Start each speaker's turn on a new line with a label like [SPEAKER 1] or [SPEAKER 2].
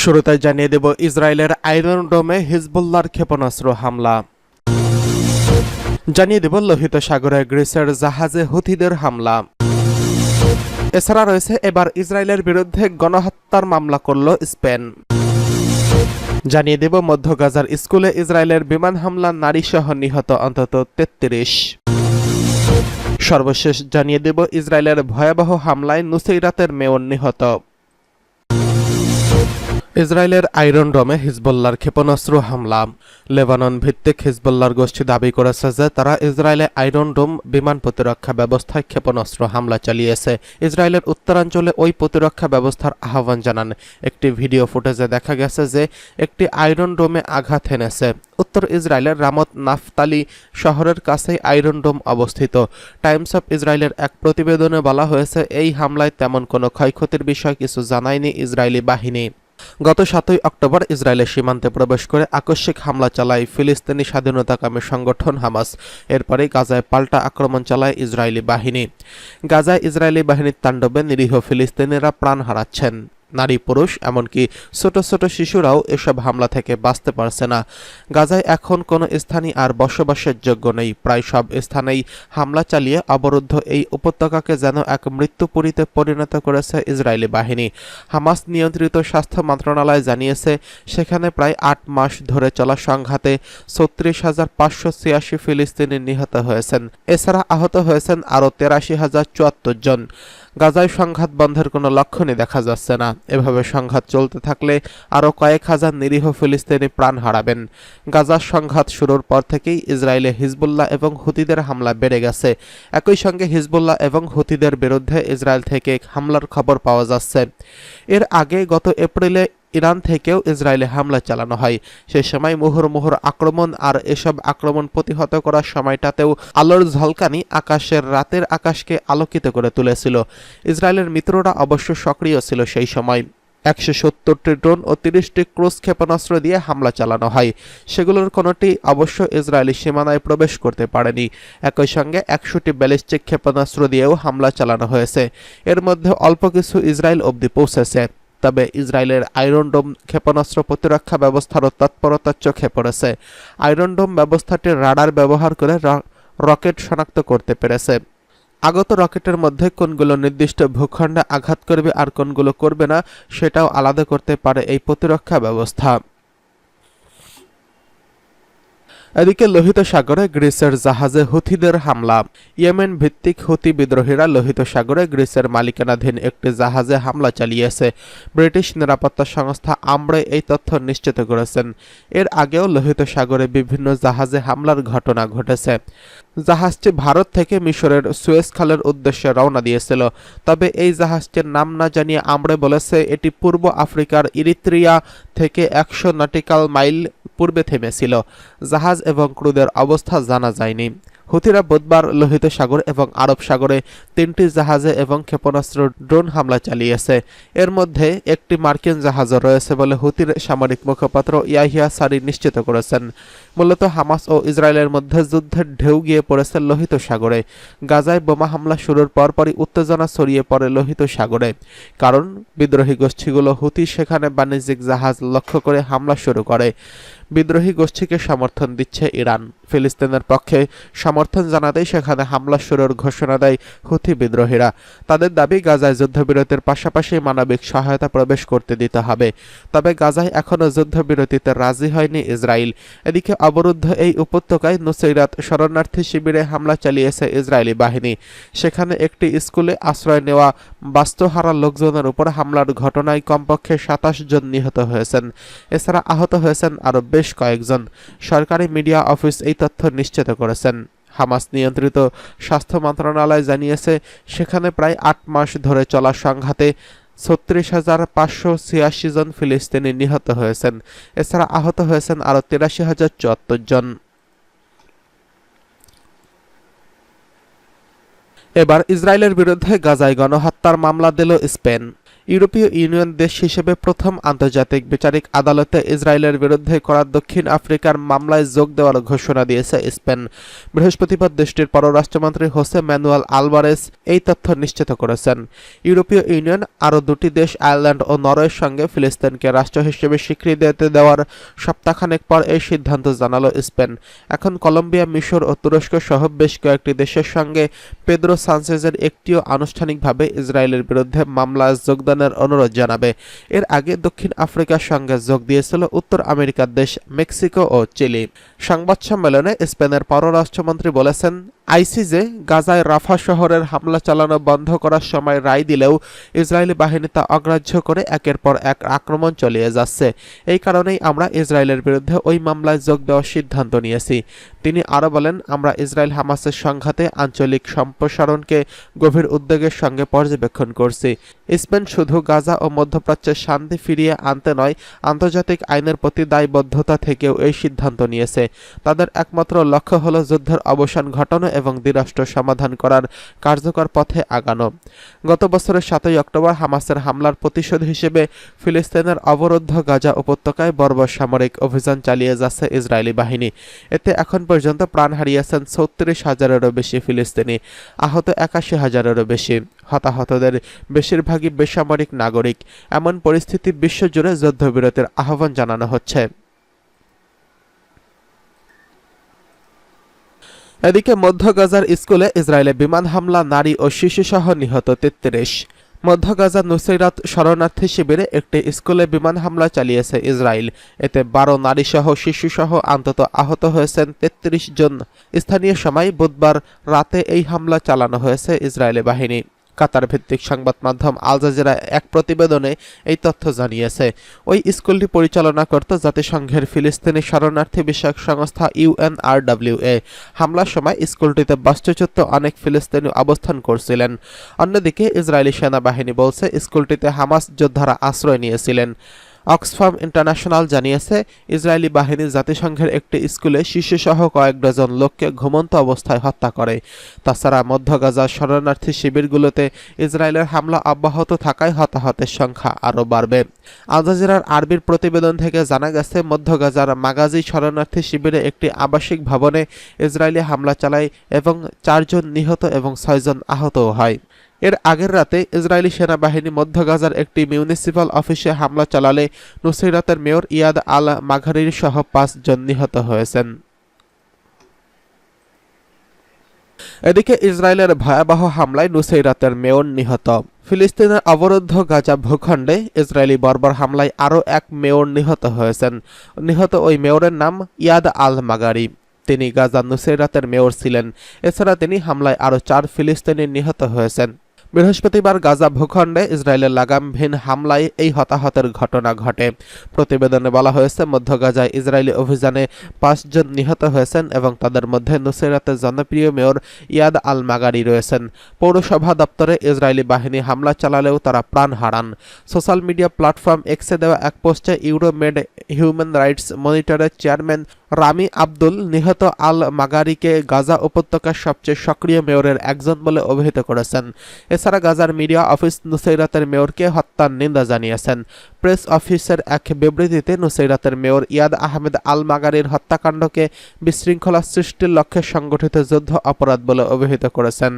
[SPEAKER 1] শুরুতে জানিয়ে দেব ইসরায়েলের আয়রন ডোমে হিজবুল্লাহর ক্ষেপণাস্ত্র হামলা। জানিয়ে দেব লোহিত সাগরে গ্রিসের জাহাজে হুথিদের হামলা। এছাড়া রয়েছে এবার ইসরায়েলের বিরুদ্ধে গণহত্যার মামলা করল স্পেন। জানিয়ে দেব মধ্য গাজার স্কুলে ইসরায়েলের বিমান হামলা নারীসহ নিহত অন্তত ৩৩। সর্বশেষ জানিয়ে দেব ইসরায়েলের ভয়াবহ হামলায় নুসৈরাতের মেয়র নিহত। ইসরায়েলের আয়রন ডোমে হিজবুল্লাহর ক্ষেপণাস্ত্র হামলা। লেবানন ভিত্তিক হিজবুল্লাহর গোষ্ঠী দাবি করেছে যে তারা ইসরায়েলে আয়রন ডোম বিমান প্রতিরক্ষা ব্যবস্থায় ক্ষেপণাস্ত্র হামলা চালিয়েছে। ইসরায়েলের উত্তরাঞ্চলে ওই প্রতিরক্ষা ব্যবস্থার আহ্বান জানান। একটি ভিডিও ফুটেজে দেখা গেছে যে একটি আয়রন ডোমে আঘাত হেনেছে। উত্তর ইসরায়েলের রামত নাফতালি শহরের কাছেই আয়রন ডোম অবস্থিত। টাইমস অফ ইসরায়েলের এক প্রতিবেদনে বলা হয়েছে এই হামলায় তেমন কোনো ক্ষয়ক্ষতির বিষয় কিছু জানায়নি ইসরায়েলি বাহিনী। গত ৭ই অক্টোবর ইসরায়েলের সীমান্তে প্রবেশ করে আকস্মিক হামলা চালায় ফিলিস্তিনি স্বাধীনতাকামী সংগঠন হামাস। এরপরেই গাজায় পাল্টা আক্রমণ চালায় ইসরায়েলি বাহিনী। গাজায় ইসরায়েলি বাহিনীর তাণ্ডবে নিরীহ ফিলিস্তিনিরা প্রাণ হারাচ্ছেন। নারী পুরুষ এমনকি ছোট ছোট শিশুরাও এসব হামলা থেকে বাঁচতে পারছে না। গাজায় এখন কোনো স্থানই আর বসবাসের যোগ্য নেই। প্রায় সব স্থানেই হামলা চালিয়ে অবরুদ্ধ এই উপত্যকাকে যেন এক মৃত্যুপুরীতে পরিণত করেছে ইসরায়েলি বাহিনী। হামাস নিয়ন্ত্রিত স্বাস্থ্য মন্ত্রণালয় জানিয়েছে সেখানে প্রায় ৮ মাস ধরে চলা সংঘাতে ৩৬,৫৮৬ ফিলিস্তিনি নিহত হয়েছেন। এছাড়া আহত হয়েছেন আরও ৮৩,০৭৪ জন। গাজায় সংঘাত বন্ধের কোনো লক্ষণই দেখা যাচ্ছে না। এভাবে সংঘাত চলতে থাকলে আরও কয়েক হাজার নিরীহ ফিলিস্তিনি প্রাণ হারাবেন। গাজার সংঘাত শুরুর পর থেকেই ইসরায়েলে হিজবুল্লাহ এবং হুতিদের হামলা বেড়ে গেছে। একই সঙ্গে হিজবুল্লাহ এবং হুতিদের বিরুদ্ধে ইসরায়েল থেকে হামলার খবর পাওয়া যাচ্ছে। এর আগে গত এপ্রিলে ইরান থেকেও ইসরায়েলে হামলা চালানো হয়। সেই সময় মুহুর্মুহুর আক্রমণ আর এসব আক্রমণ প্রতিহত করার সময়টাতেও আলোর ঝলকানি রাতের আকাশকে আলোকিত করে তুলেছিল। ইসরায়েলের মিত্ররা অবশ্য সক্রিয় ছিল সেই সময়। ১৭০টি ড্রোন ও ৩০টি ক্রুজ ক্ষেপণাস্ত্র দিয়ে হামলা চালানো হয়। সেগুলোর কোনোটি অবশ্য ইসরায়েলি সীমানায় প্রবেশ করতে পারেনি। একই সঙ্গে ১০০টি ব্যালিস্টিক ক্ষেপণাস্ত্র দিয়েও হামলা চালানো হয়েছে। এর মধ্যে অল্প কিছু ইসরায়েল অবধি পৌঁছেছে। তবে ইসরায়েলের আয়রন ডোম ক্ষেপণাস্ত্র প্রতিরক্ষা ব্যবস্থারও তৎপরতার চোখে পড়েছে। আয়রন ডোম ব্যবস্থাটির রাডার ব্যবহার করে রকেট শনাক্ত করতে পেরেছে। আগত রকেটের মধ্যে কোনগুলো নির্দিষ্ট ভূখণ্ডে আঘাত করবে আর কোনগুলো করবে না সেটাও আলাদা করতে পারে এই প্রতিরক্ষা ব্যবস্থা। এদিকে লোহিত সাগরে গ্রিসের জাহাজে হুথিদের হামলা। ইয়েমেন ভিত্তিক হুথি বিদ্রোহীরা লোহিত সাগরে গ্রিসের মালিকানাধীন একটি জাহাজে হামলা চালিয়েছে। ব্রিটিশ নিরাপত্তা সংস্থা আমব্রে এই তথ্য নিশ্চিত করেছেন। এর আগেও লোহিত সাগরে বিভিন্ন জাহাজে হামলার ঘটনা ঘটেছে। জাহাজটি ভারত থেকে মিশরের সুয়েজ খালের উদ্দেশ্যে রওনা দিয়েছিল। তবে এই জাহাজটির নাম না জানিয়ে আমব্রে বলেছে এটি পূর্ব আফ্রিকার ইরিত্রিয়া থেকে ১০০ নটিক্যাল মাইল পূর্বে থেমেছিল। জাহাজ এবং ক্রুদের অবস্থা জানা যায়নি। হুথিরা বুধবার লোহিত সাগর এবং আরব সাগরে ৩টি জাহাজে এবং ক্ষেপণাস্ত্র ড্রোন হামলা চালিয়েছে। এর মধ্যে একটি মার্কিন জাহাজও রয়েছে বলে হুথির সামরিক মুখপাত্র ইয়াহিয়া সারি নিশ্চিত করেছেন। মূলত হামাস ও ইসরায়েলের মধ্যে যুদ্ধের ঢেউ গিয়ে পড়েছে লোহিত সাগরে। গাজায় বোমা হামলা শুরুর পরপরই উত্তেজনা ছড়িয়ে পড়ে লোহিত সাগরে। কারণ বিদ্রোহী গোষ্ঠীগুলো হুথি সেখানে বাণিজ্যিক জাহাজ লক্ষ্য করে হামলা শুরু করে। বিদ্রোহী গোষ্ঠীকে সমর্থন দিচ্ছে ইরান। ফিলিস্তিনের পক্ষে সমর্থন জানাতেই সেখানে হামলা শুরুর ঘোষণা দেয় হুথি বিদ্রোহীরা। তাদের দাবি গাজায় যুদ্ধবিরতির পাশাপাশি মানবিক সহায়তা প্রবেশ করতে দিতে হবে। তবে গাজায় এখনও যুদ্ধবিরতিতে রাজি হয়নি ইসরায়েল। এদিকে অবরুদ্ধ এই উপত্যকায় নুসৈরাত শরণার্থী শিবিরে হামলা চালিয়েছে ইসরায়েলি বাহিনী। সেখানে একটি স্কুলে আশ্রয় নেওয়া বাস্তুহারা লোকজনের উপর হামলার ঘটনায় কমপক্ষে ২৭ জন নিহত হয়েছেন। এছাড়া আহত হয়েছেন আরও বেশ কয়েকজন। সরকারি মিডিয়া অফিস এই তথ্য নিশ্চিত করেছেন। হামাস নিয়ন্ত্রিত স্বাস্থ্য মন্ত্রণালয় জানিয়েছে সেখানে প্রায় ৮ মাস ধরে চলা সংঘাতে ৩৬,৫৮৬ জন ফিলিস্তিনি নিহত হয়েছেন। এছাড়া আহত হয়েছেন আরও ৮৩,০৭৪ জন। এবার ইসরায়েলের বিরুদ্ধে গাজায় গণহত্যার মামলা দিল স্পেন। ইউরোপীয় ইউনিয়ন দেশ হিসেবে প্রথম আন্তর্জাতিক বিচারিক আদালতে ইসরায়েলের বিরুদ্ধে করা দক্ষিণ আফ্রিকার মামলায় যোগ দেওয়ার ঘোষণা দিয়েছে স্পেন। বৃহস্পতিবার দেশটির পররাষ্ট্রমন্ত্রী হোসে ম্যানুয়েল আলভারেজ এই তথ্য নিশ্চিত করেছেন। ইউরোপীয় ইউনিয়ন আরও দুটি দেশ আয়ারল্যান্ড ও নরওয়ের সঙ্গে ফিলিস্তিনকে রাষ্ট্র হিসেবে স্বীকৃতি দেওয়ার সপ্তাহখানেক পর এই সিদ্ধান্ত জানালো স্পেন। এখন কলম্বিয়া, মিশর ও তুরস্ক সহ বেশ কয়েকটি দেশের সঙ্গে পেদ্রো সানচেজের একটিও আনুষ্ঠানিকভাবে ইসরায়েলের বিরুদ্ধে মামলায় যোগদানের অনুরোধ জানাবে। এর আগে দক্ষিণ আফ্রিকার সঙ্গে যোগ দিয়েছিল উত্তর আমেরিকার দেশ মেক্সিকো ও চিলি। সংবাদ সম্মেলনে স্পেনের পররাষ্ট্রমন্ত্রী বলেছেন, আইসিজে গাজায় রাফা শহরের হামলা চালানো বন্ধ করার সময় রায় দিলেও ইসরায়েলি বাহিনী তা অগ্রাহ্য করে একের পর এক আক্রমণ চালিয়ে যাচ্ছে। এই কারণেই আমরা ইসরায়েলের বিরুদ্ধে ওই মামলায় যোগ দেওয়ার সিদ্ধান্ত নিয়েছি। তিনি আরও বলেন, আমরা ইসরায়েল হামাসের সংঘাতে আঞ্চলিক সম্প্রসারণকে গভীর উদ্বেগের সঙ্গে পর্যবেক্ষণ করছি। স্পেন শুধু গাজা ও মধ্যপ্রাচ্যের শান্তি ফিরিয়ে আনতে নয়, আন্তর্জাতিক আইনের প্রতি দায়বদ্ধতা থেকেও এই সিদ্ধান্ত নিয়েছে। তাদের একমাত্র লক্ষ্য হল যুদ্ধের অবসান ঘটানো এবং দ্বিরাষ্ট্র সমাধান করার কার্যকর পথে আগানো। গত বছরের 7 অক্টোবর হামাসের হামলার প্রতিশোধ হিসেবে ফিলিস্তিনের অবরুদ্ধ গাজা উপত্যকায় বর্বর সামরিক অভিযান চালিয়ে যাচ্ছে ইসরায়েলি বাহিনী। এতে এখন পর্যন্ত প্রাণ হারিয়েছেন 36,000-এরও বেশি ফিলিস্তিনি, আহত 81,000-এরও বেশি। হতাহতদের বেশিরভাগই বেসামরিক নাগরিক। এমন পরিস্থিতি বিশ্বজুড়ে যুদ্ধবিরতির আহ্বান জানানো হচ্ছে। এদিকে মধ্য গাজার স্কুলে ইসরায়েলে বিমান হামলা, নারী ও শিশুসহ নিহত 33। মধ্য গাজার নুসৈরাত শরণার্থী শিবিরে একটি স্কুলে বিমান হামলা চালিয়েছে ইসরায়েল। এতে 12 নারীসহ শিশুসহ অন্তত আহত হয়েছেন 33 জন। স্থানীয় সময় বুধবার রাতে এই হামলা চালানো হয়েছে ইসরায়েলি বাহিনী। কাতার ভিত্তিক সংবাদ মাধ্যম আল জাজিরা এক প্রতিবেদনে এই তথ্য জানিয়েছে। ওই স্কুলটি পরিচালনা করত জাতিসংঘের ফিলিস্তিনি শরণার্থী বিষয়ক সংস্থা UNRWA। হামলার সময় স্কুলটিতে বাস্তুচ্যুত অনেক ফিলিস্তিনি অবস্থান করছিলেন। অন্যদিকে ইসরায়েলি সেনাবাহিনী বলছে স্কুলটিতে হামাস যোদ্ধারা আশ্রয় নিয়েছিলেন। অক্সফাম ইন্টারন্যাশনাল জানিয়েছে, ইসরায়েলি বাহিনী জাতিসংঘের একটি স্কুলে শিশুসহ কয়েক ডজন লোককে ঘুমন্ত অবস্থায় হত্যা করে। তাছাড়া মধ্য গাজার শরণার্থী শিবিরগুলোতে ইসরায়েলের হামলা অব্যাহত থাকায় হতাহতের সংখ্যা আরও বাড়বে। আল জাজিরার আরবির প্রতিবেদন থেকে জানা গেছে, মধ্য গাজার মাগাজি শরণার্থী শিবিরে একটি আবাসিক ভবনে ইসরায়েলি হামলা চালায় এবং 4 জন নিহত এবং 6 জন আহতও হয়। এর আগের রাতে ইসরায়েলি সেনাবাহিনী মধ্য গাজার একটি মিউনিসিপ্যাল অফিসে হামলা চালালে নুসৈরাতের মেয়র ইয়াদ আল মাঘারির সহ 5 জন নিহত হয়েছেন। এদিকে ইসরায়েলের ভয়াবহ হামলায় নুসৈরাতের মেয়র নিহত। ফিলিস্তিনের অবরুদ্ধ গাজা ভূখণ্ডে ইসরায়েলি বর্বর হামলায় আরও এক মেয়র নিহত হয়েছেন। নিহত ওই মেয়রের নাম ইয়াদ আল মাগারি। তিনি গাজা নুসৈরাতের মেয়র ছিলেন। এছাড়া তিনি হামলায় আরও 4 ফিলিস্তিনি নিহত হয়েছেন। বৃহস্পতিবার গাজা ভূখণ্ডে ইসরায়েলের লাগামহীন হামলায় এই হতাহতের ঘটনা ঘটে। প্রতিবেদনে বলা হয়েছে, মধ্য গাজায় ইসরায়েলি অভিযানে 5 জন নিহত হয়েছেন এবং তাদের মধ্যে নুসৈরাতের জনপ্রিয় মেয়র ইয়াদ আল মাগারি রয়েছেন। পৌরসভা দপ্তরে ইসরায়েলি বাহিনী হামলা চালালেও তারা প্রাণ হারান। সোশ্যাল মিডিয়া প্ল্যাটফর্ম এক্সে দেওয়া এক পোস্টে ইউরোমেড হিউম্যান রাইটস মনিটরের চেয়ারম্যান রামি আব্দুল নিহত আল মাগারিকে গাজা উপত্যকার সবচেয়ে সক্রিয় মেয়রের একজন বলে অভিহিত করেছেন। এছাড়া গাজার মিডিয়া অফিস নুসৈরাতের মেয়রকে হত্যার নিন্দা জানিয়েছেন। প্রেস অফিসের এক বিবৃতিতে নুসৈরাতের মেয়র ইয়াদ আহমেদ আল মাগারির হত্যাকাণ্ডকে বিশৃঙ্খলা সৃষ্টির লক্ষ্যে সংগঠিত যুদ্ধ অপরাধ বলে অভিহিত করেছেন।